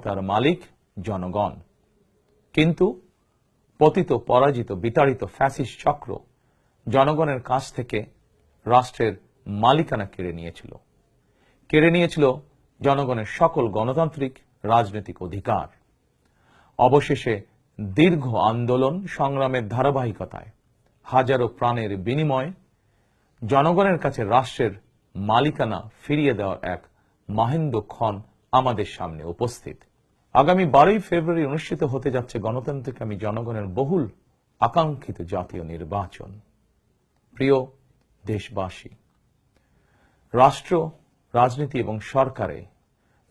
ক্ষমতার মালিক জনগণ, কিন্তু পতিত পরাজিত বিতাড়িত ফ্যাসিস্ট চক্র জনগণের কাছ থেকে রাষ্ট্রের মালিকানা কেড়ে নিয়েছিল জনগণের সকল গণতান্ত্রিক রাজনৈতিক অধিকার। অবশেষে দীর্ঘ আন্দোলন সংগ্রামের ধারাবাহিকতায় হাজারো প্রাণের বিনিময়ে জনগণের কাছে রাষ্ট্রের মালিকানা ফিরিয়ে দেওয়ার এক মাহেন্দ্রক্ষণ আমাদের সামনে উপস্থিত। আগামী 12ই ফেব্রুয়ারি অনুষ্ঠিত হতে যাচ্ছে গণতান্ত্রিকামী জনগণের বহুল আকাঙ্ক্ষিত জাতীয় নির্বাচন। প্রিয় দেশবাসী, রাষ্ট্র, রাজনীতি এবং সরকারে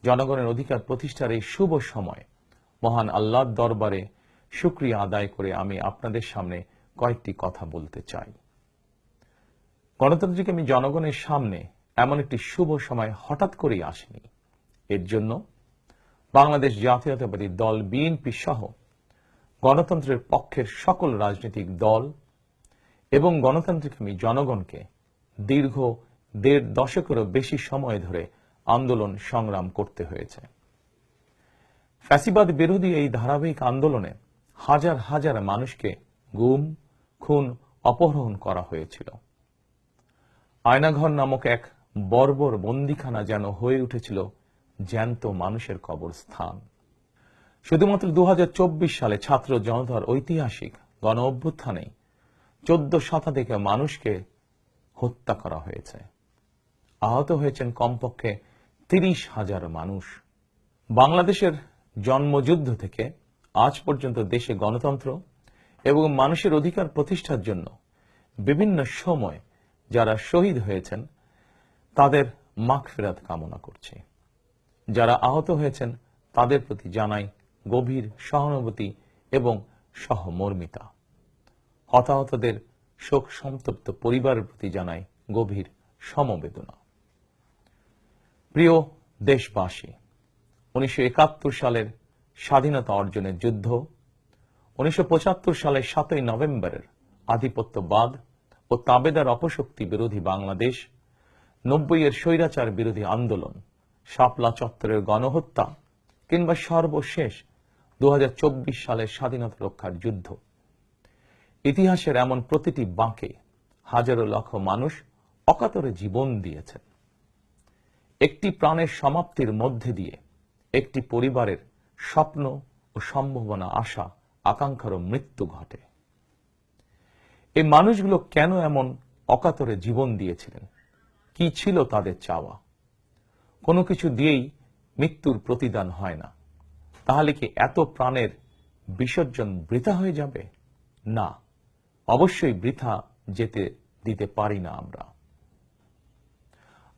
জনগণের অধিকার প্রতিষ্ঠার এই শুভ সময় মহান আল্লাহর দরবারে শুকরিয়া আদায় করে আমি আপনাদের সামনে কয়েকটি কথা বলতে চাই। গণতান্ত্রিকামী জনগণের সামনে এমন একটি শুভ সময় হঠাৎ করেই আসেনি। এর জন্য বাংলাদেশ জাতীয়তাবাদী দল বিএনপি সহ গণতন্ত্রের পক্ষের সকল রাজনৈতিক দল এবং গণতান্ত্রিকামী জনগণকে দীর্ঘ 1.5 দশকেরও বেশি সময় ধরে আন্দোলন সংগ্রাম করতে হয়েছে। ফ্যাসিবাদ বিরোধী এই ধারাবাহিক আন্দোলনে হাজার হাজার মানুষকে গুম, খুন, অপহরণ করা হয়েছিল। আয়নাঘর নামক এক বর্বর বন্দিখানা যেন হয়ে উঠেছিল জ্যান্ত মানুষের কবরস্থান। শুধুমাত্র 2024 সালে ছাত্র জনতার ঐতিহাসিক গণ অভ্যুত্থানে 14 শতাধিক মানুষকে হত্যা করা হয়েছে। আহত হয়েছেন কমপক্ষে 30,000 মানুষ। বাংলাদেশের জন্মযুদ্ধ থেকে আজ পর্যন্ত দেশে গণতন্ত্র এবং মানুষের অধিকার প্রতিষ্ঠার জন্য বিভিন্ন সময় যারা শহীদ হয়েছেন তাদের মাগফিরাত কামনা করছি। যারা আহত হয়েছেন তাদের প্রতি জানাই গভীর সহানুভূতি এবং সহমর্মিতা। হতাহতদের শোক সন্তপ্ত পরিবারের প্রতি জানাই গভীর সমবেদনা। প্রিয় দেশবাসী, 1971 সালের স্বাধীনতা অর্জনের যুদ্ধ, 1975 সালের 7ই নভেম্বরের আধিপত্যবাদ ও তাবেদার অপশক্তি বিরোধী বাংলাদেশ, 90-এর স্বৈরাচার বিরোধী আন্দোলন, শাপলা চত্বরের গণহত্যা কিংবা সর্বশেষ 2024 সালের স্বাধীনতা রক্ষার যুদ্ধ, ইতিহাসের এমন প্রতিটি বাঁকে হাজারো লক্ষ মানুষ অকাতরে জীবন দিয়েছেন। একটি প্রাণের সমাপ্তির মধ্যে দিয়ে একটি পরিবারের স্বপ্ন ও সম্ভাবনা, আশা আকাঙ্ক্ষারও মৃত্যু ঘটে। এই মানুষগুলো কেন এমন অকাতরে জীবন দিয়েছিলেন? কি ছিল তাদের চাওয়া? কোনো কিছু দিয়েই মৃত্যুর প্রতিদান হয় না। তাহলে কি এত প্রাণের বিসর্জন বৃথা হয়ে যাবে? না, অবশ্যই বৃথা যেতে দিতে পারি না।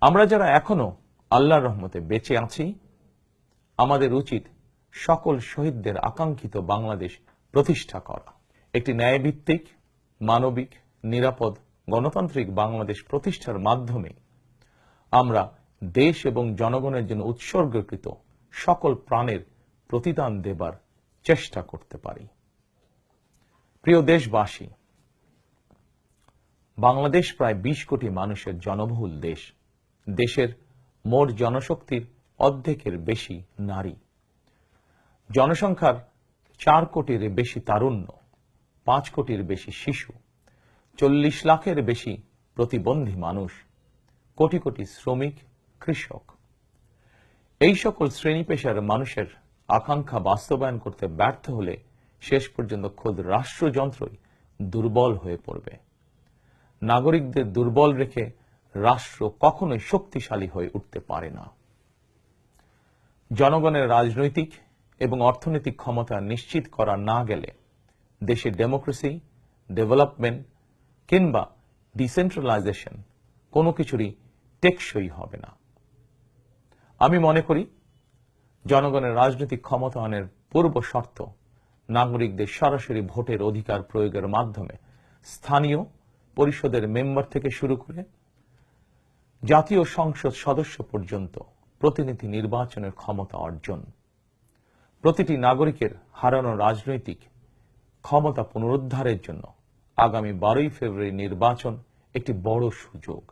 আমরা যারা এখনো আল্লাহর রহমতে বেঁচে আছি, আমাদের উচিত সকল শহীদদের আকাঙ্ক্ষিত বাংলাদেশ প্রতিষ্ঠা করা। একটি ন্যায়ভিত্তিক, মানবিক, নিরাপদ, গণতান্ত্রিক বাংলাদেশ প্রতিষ্ঠার মাধ্যমে আমরা দেশ এবং জনগণের জন্য উৎসর্গকৃত সকল প্রাণের প্রতিদান দেবার চেষ্টা করতে পারি। প্রিয় দেশবাসী, বাংলাদেশ প্রায় 20 কোটি মানুষের জনবহুল দেশ। দেশের মোট জনশক্তির অর্ধেকের বেশি নারী। জনসংখ্যার 4 কোটির বেশি তারুণ্য, 5 কোটির বেশি শিশু, 40 লাখের বেশি প্রতিবন্ধী মানুষ, কোটি কোটি শ্রমিক, কৃষক। এই সকল শ্রেণী পেশার মানুষের আকাঙ্ক্ষা বাস্তবায়ন করতে ব্যর্থ হলে শেষ পর্যন্ত খোদ রাষ্ট্রযন্ত্রই দুর্বল হয়ে পড়বে। নাগরিকদের দুর্বল রেখে রাষ্ট্র কখনোই শক্তিশালী হয়ে উঠতে পারে না। জনগণের রাজনৈতিক এবং অর্থনৈতিক ক্ষমতা নিশ্চিত করা না গেলে দেশে ডেমোক্রেসি, ডেভেলপমেন্ট কিংবা ডিসেন্ট্রালাইজেশন কোনো কিছুরই টেকসই হবে না। আমি মনে করি জনগণের রাজনৈতিক ক্ষমতায়নের পূর্ব শর্ত নাগরিকদের সরাসরি ভোটের অধিকার প্রয়োগের মাধ্যমে স্থানীয় পরিষদের মেম্বার থেকে শুরু করে জাতীয় সংসদ সদস্য পর্যন্ত প্রতিনিধি নির্বাচনের ক্ষমতা অর্জন। প্রতিটি নাগরিকের হারানো রাজনৈতিক ক্ষমতা পুনরুদ্ধারের জন্য আগামী 12ই ফেব্রুয়ারি নির্বাচন একটি বড় সুযোগ।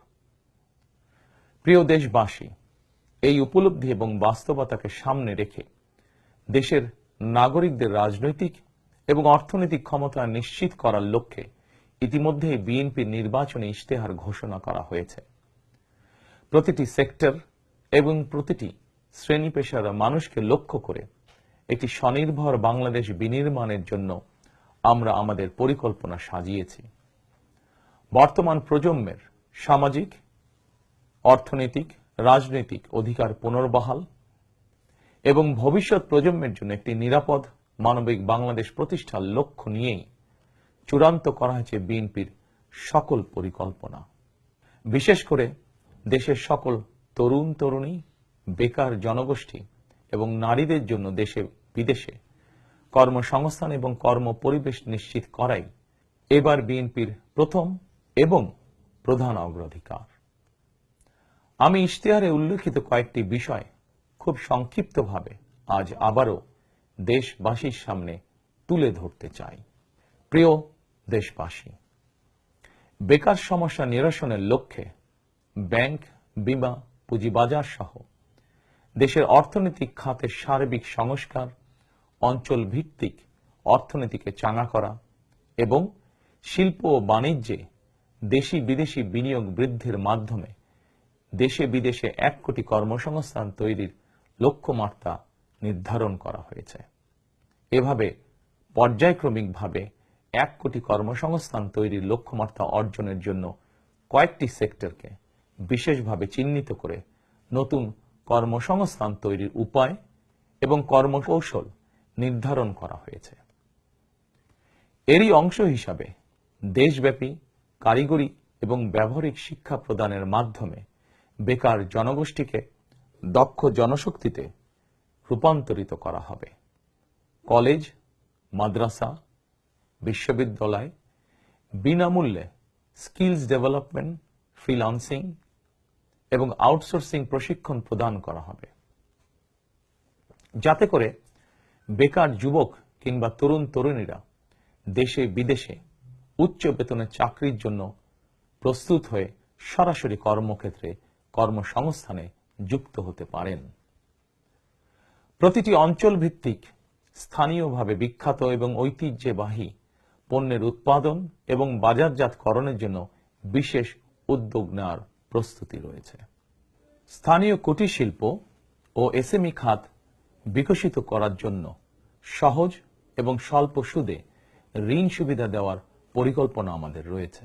প্রিয় দেশবাসী, এই উপলব্ধি এবং বাস্তবতাকে সামনে রেখে দেশের নাগরিকদের রাজনৈতিক এবং অর্থনৈতিক ক্ষমতা নিশ্চিত করার লক্ষ্যে ইতিমধ্যেই বিএনপির নির্বাচনী ইশতেহার ঘোষণা করা হয়েছে। প্রতিটি সেক্টর এবং প্রতিটি শ্রেণী পেশার মানুষকে লক্ষ্য করে একটি স্বনির্ভর বাংলাদেশ বিনির্মাণের জন্য আমরা আমাদের পরিকল্পনা সাজিয়েছি। বর্তমান প্রজন্মের সামাজিক, অর্থনৈতিক, রাজনৈতিক অধিকার পুনর্বহাল এবং ভবিষ্যৎ প্রজন্মের জন্য একটি নিরাপদ মানবিক বাংলাদেশ প্রতিষ্ঠার লক্ষ্য নিয়েই চূড়ান্ত করা হয়েছে বিএনপির সকল পরিকল্পনা। বিশেষ করে দেশের সকল তরুণ তরুণী, বেকার জনগোষ্ঠী এবং নারীদের জন্য দেশে বিদেশে কর্মসংস্থান এবং কর্ম পরিবেশ নিশ্চিত করাই এবার বিএনপির প্রথম এবং প্রধান অগ্রাধিকার। আমি ইশতেহারে উল্লেখিত কয়েকটি বিষয় খুব সংক্ষিপ্তভাবে আজ আবারও দেশবাসীর সামনে তুলে ধরতে চাই। প্রিয় দেশবাসী, বেকার সমস্যা নিরসনের লক্ষ্যে ব্যাংক, বীমা, পুঁজিবাজার সহ দেশের অর্থনৈতিক খাতের সার্বিক সংস্কার, অঞ্চল ভিত্তিক অর্থনীতিকে চাঙা করা এবং শিল্প ও বাণিজ্যে দেশি বিদেশি বিনিয়োগ বৃদ্ধির মাধ্যমে দেশে বিদেশে 1 কোটি কর্মসংস্থান তৈরির লক্ষ্যমাত্রা নির্ধারণ করা হয়েছে। এভাবে পর্যায়ক্রমিকভাবে 1 কোটি কর্মসংস্থান তৈরির লক্ষ্যমাত্রা অর্জনের জন্য কয়েকটি সেক্টরকে বিশেষভাবে চিহ্নিত করে নতুন কর্মসংস্থান তৈরির উপায় এবং কর্মকৌশল নির্ধারণ করা হয়েছে। এরই অংশ হিসাবে দেশব্যাপী কারিগরি এবং ব্যবহারিক শিক্ষা প্রদানের মাধ্যমে বেকার জনগোষ্ঠীকে দক্ষ জনশক্তিতে রূপান্তরিত করা হবে। কলেজ, মাদ্রাসা, বিশ্ববিদ্যালয় বিনামূল্যে স্কিলস ডেভেলপমেন্ট, ফ্রিল্যান্সিং এবং আউটসোর্সিং প্রশিক্ষণ প্রদান করা হবে, যাতে করে বেকার যুবক কিংবা তরুণ তরুণীরা দেশে বিদেশে উচ্চ বেতনের চাকরির জন্য প্রস্তুত হয়ে সরাসরি কর্মক্ষেত্রে কর্মসংস্থানে যুক্ত হতে পারেন। প্রতিটি অঞ্চল ভিত্তিক স্থানীয়ভাবে বিখ্যাত এবং ঐতিহ্যবাহী পণ্যের উৎপাদন এবং বাজারজাতকরণের জন্য বিশেষ উদ্যোগ নেওয়ার প্রস্তুতি রয়েছে। স্থানীয় কুটির শিল্প ও এসএমই খাত বিকশিত করার জন্য সহজ এবং স্বল্প সুদে ঋণ সুবিধা দেওয়ার পরিকল্পনা আমাদের রয়েছে।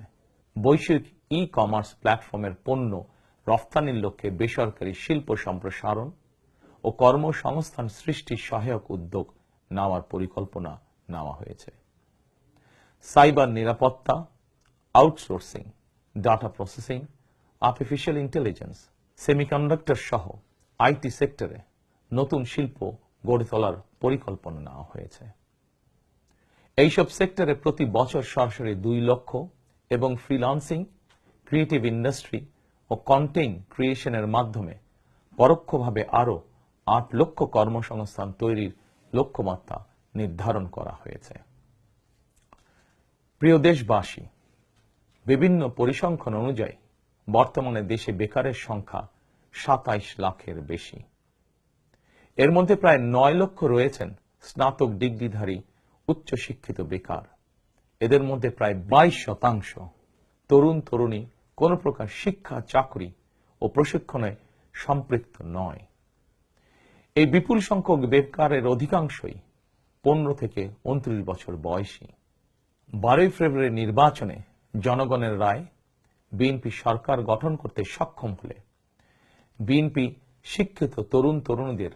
বৈশ্বিক ই-কমার্স প্ল্যাটফর্মের পণ্য রফতানির লক্ষ্যে বেসরকারি শিল্প সম্প্রসারণ ও কর্মসংস্থান সৃষ্টির সহায়ক উদ্যোগ নেওয়ার পরিকল্পনা নেওয়া হয়েছে। সাইবার নিরাপত্তা, outsourcing, data processing, artificial intelligence, semiconductor সহ আইটি সেক্টরে নতুন শিল্প গড়ে তোলার পরিকল্পনা নেওয়া হয়েছে। এইসব সেক্টরে প্রতি বছর সরাসরি 2 লক্ষ এবং ফ্রিল্যান্সিং, ক্রিয়েটিভ ইন্ডাস্ট্রি ও কন্টেন্ট ক্রিয়েশনের মাধ্যমে পরোক্ষভাবে আরও 8 লক্ষ কর্মসংস্থান তৈরির লক্ষ্যমাত্রা নির্ধারণ করা হয়েছে। প্রিয় দেশবাসী, বিভিন্ন পরিসংখ্যান অনুযায়ী বর্তমানে দেশে বেকারের সংখ্যা 27 লাখের বেশি। এর মধ্যে প্রায় 9 লক্ষ রয়েছেন স্নাতক ডিগ্রিধারী উচ্চশিক্ষিত বেকার। এদের মধ্যে প্রায় 22% তরুণ তরুণী কোন প্রকার শিক্ষা, চাকরি ও প্রশিক্ষণে সম্পৃক্ত নয়। এই বিপুল সংখ্যক বেকারের অধিকাংশই 15 থেকে 29 বছর বয়সী। 12 ফেব্রুয়ারি নির্বাচনে জনগণের রায় বিএনপি সরকার গঠন করতে সক্ষম হলে বিএনপি শিক্ষিত তরুণ তরুণীদের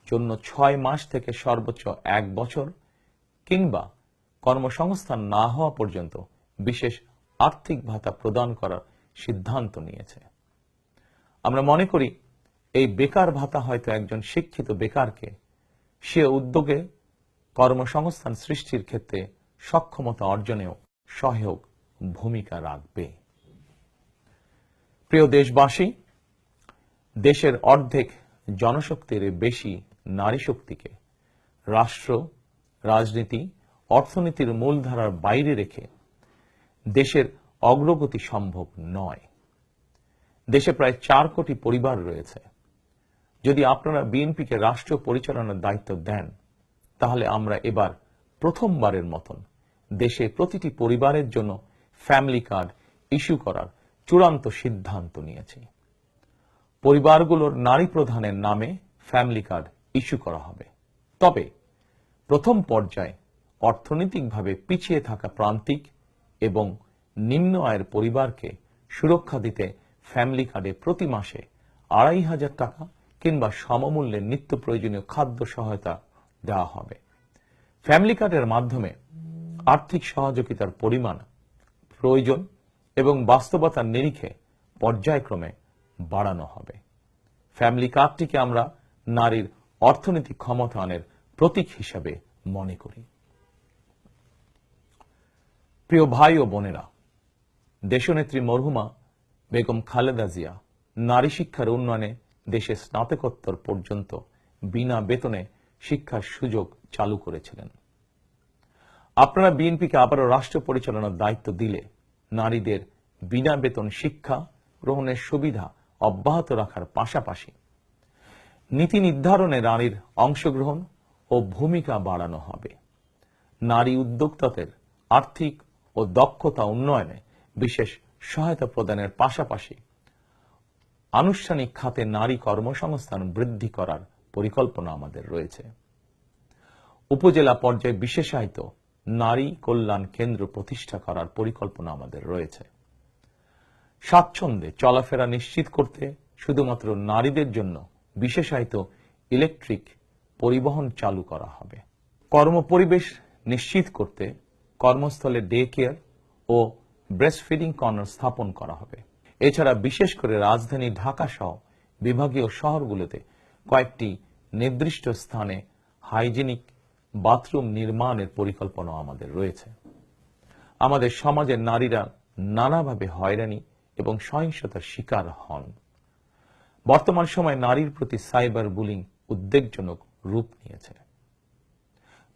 জন্য 6 মাস থেকে সর্বোচ্চ 1 বছর কিংবা কর্মসংস্থান না হওয়া পর্যন্ত বিশেষ আর্থিক ভাতা প্রদান করার সিদ্ধান্ত নিয়েছে। আমরা মনে করি এই বেকার ভাতা হয়তো একজন শিক্ষিত বেকারকে সে উদ্যোগে কর্মসংস্থান সৃষ্টির ক্ষেত্রে সক্ষমতা অর্জনেও সহায়ক ভূমিকা রাখবে। প্রিয় দেশবাসী, দেশের অর্ধেক জনশক্তির বেশি নারী শক্তিকে রাষ্ট্র, রাজনীতি, অর্থনীতির মূলধারার বাইরে রেখে দেশের অগ্রগতি সম্ভব নয়। দেশে প্রায় 4 কোটি পরিবার রয়েছে যদি আপনারা বিএনপিকে রাষ্ট্র পরিচালনার দায়িত্ব দেন, তাহলে আমরা এবার প্রথমবারের মতন দেশে প্রতিটি পরিবারের জন্য ফ্যামিলি কার্ড ইস্যু করার চূড়ান্ত সিদ্ধান্ত নিয়েছি। পরিবারগুলোর নারী প্রধানের নামে ফ্যামিলি কার্ড ইস্যু করা হবে। তবে প্রথম পর্যায়ে অর্থনৈতিকভাবে পিছিয়ে থাকা প্রান্তিক এবং নিম্ন আয়ের পরিবারকে সুরক্ষা দিতে ফ্যামিলি কার্ডে প্রতি মাসে ২৫০০ টাকা কিংবা সমমূল্যে নিত্য প্রয়োজনীয় খাদ্য সহায়তা দেওয়া হবে। ফ্যামিলি কার্ডের মাধ্যমে আর্থিক সহযোগিতার পরিমাণ, প্রয়োজন এবং বাস্তবতার নিরিখে পর্যায়ক্রমে বাড়ানো হবে। ফ্যামিলি কার্ডটিকে আমরা নারীর অর্থনৈতিক ক্ষমতায়নের প্রতীক হিসাবে মনে করি। প্রিয় ভাই ও বোনেরা, দেশনেত্রী মরহুমা বেগম খালেদা জিয়া নারী শিক্ষার উন্নয়নে দেশে স্নাতকোত্তর পর্যন্ত বিনা বেতনে শিক্ষার সুযোগ চালু করেছিলেন। আপনারা বিএনপিকে আবারও রাষ্ট্র পরিচালনার দায়িত্ব দিলে নারীদের বিনা বেতন শিক্ষা গ্রহণের সুবিধা অব্যাহত রাখার পাশাপাশি নীতি নির্ধারণে নারীর অংশগ্রহণ ও ভূমিকা বাড়ানো হবে। নারী উদ্যোক্তাদের আর্থিক ও দক্ষতা উন্নয়নে বিশেষ সহায়তা প্রদানের পাশাপাশি আনুষ্ঠানিক খাতে নারী কর্মসংস্থান বৃদ্ধি করার পরিকল্পনা আমাদের রয়েছে। উপজেলা পর্যায়ে বিশেষায়িত নারী কল্যাণ কেন্দ্র প্রতিষ্ঠা করার পরিকল্পনা আমাদের রয়েছে। স্বাচ্ছন্দ্যে চলাফেরা নিশ্চিত করতে শুধুমাত্র নারীদের জন্য বিশেষায়িত ইলেকট্রিক পরিবহন চালু করা হবে। কর্মপরিবেশ নিশ্চিত করতে কর্মস্থলে ডে কেয়ার ও ব্রেস্টফিডিং কর্নার স্থাপন করা হবে। এছাড়া বিশেষ করে রাজধানী ঢাকা সহ বিভাগীয় শহরগুলোতে কয়েকটি নির্দিষ্ট স্থানে হাইজেনিক বাথরুম নির্মাণের পরিকল্পনা আমাদের রয়েছে। আমাদের সমাজের নারীরা নানাভাবে হয়রানি এবং সহিংসতার শিকার হন। বর্তমান সময়ে নারীর প্রতি সাইবার বুলিং উদ্বেগজনক রূপ নিয়েছে।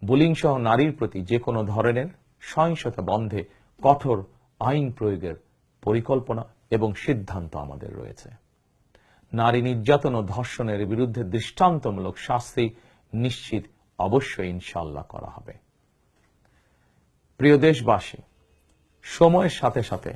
বুলিং সহ নারীর প্রতি যে কোনো ধরনের সহিংসতা বন্ধে কঠোর আইন প্রয়োগের পরিকল্পনা এবং সিদ্ধান্ত আমাদের রয়েছে। নারী নির্যাতন ও ধর্ষণের বিরুদ্ধে দৃষ্টান্তমূলক শাস্তি নিশ্চিত অবশ্যই ইনশাআল্লাহ করা হবে। প্রিয় দেশবাসী, সময়ের সাথে সাথে